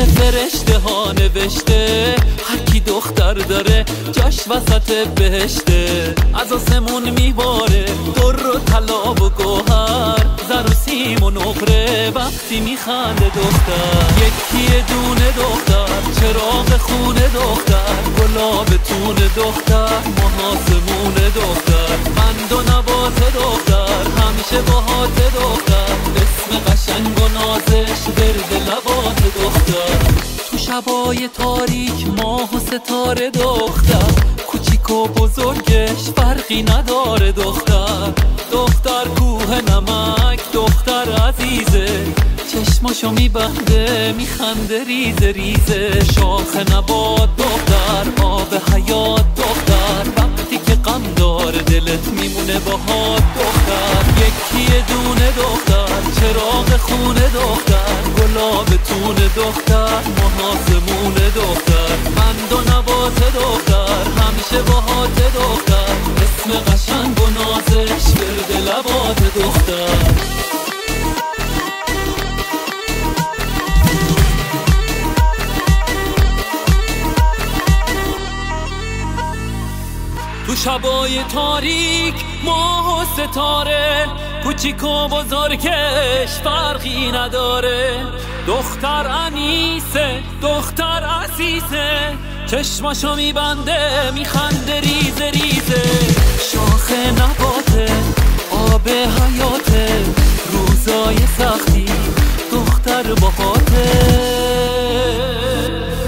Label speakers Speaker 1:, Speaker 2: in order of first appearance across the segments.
Speaker 1: فرشته ها نوشته هر کی دختر داره جاش وسط بهشته. از آسمون میباره در و طلا و گوهر، زر و سیم و نقره وقتی میخنده دختر. یکی دونه دختر، چراغ خونه دختر، گلاب تون دختر، محاسمون دختر، قند و نبات دختر، همیشه باهات دختر، اسم قشنگ و نازش ورد لبات دختر. تو شبای تاریک ماه و ستاره دختر، کوچیک و بزرگش فرقی نداره دختر. دختر کوه نمک دختر عزیزه، چشماشو میبنده میخنده ریزه ریزه. شاخ نبات دختر، آب حیات دختر، وقتی که غم داره دلت میمونه باهات دختر. یکی دونه دختر، چراغ خونه دختر، گلاب تون دختر، محاسمون دختر، قند و نبات دختر، همیشه باهات دختر، اسم قشنگ و نازش ورد لبات دختر. تو شبای تاریک ماه و ستاره، کوچیک و بزرگش فرقی نداره. دختر انیسه دختر عزیزه، چشماشو میبنده میخنده ریزه ریزه. شاخ نباته آب حیاته، روزای سختی دختر باهاته.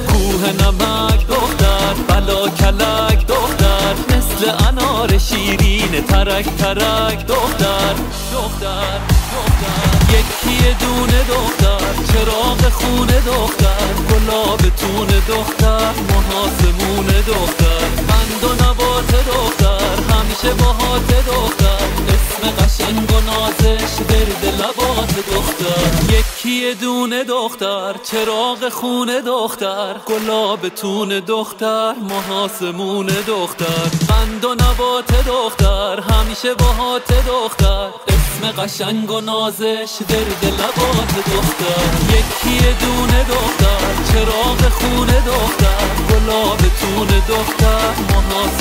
Speaker 1: کوه نمک دختر، بلا کلک دختر، مثل انار شیرین ترک ترک دختر دختر دختر. یکی دونه دختر، چراغ خونه دختر، گلاب تون دختر، محاسمون دختر، قند و نبات دختر، همیشه باهات دختر، اسم قشنگ و نازش ورد لبات دختر. یکی دونه دختر، چراغ خونه دختر، گلاب تون دختر، محاسمون دختر، قند و نبات دختر، همیشه باهات دختر، اسم قشنگ و نازش ورد لبات دختر. یکی دونه دختر، چراغ خونه دختر، گلاب تون دختر، محاسمون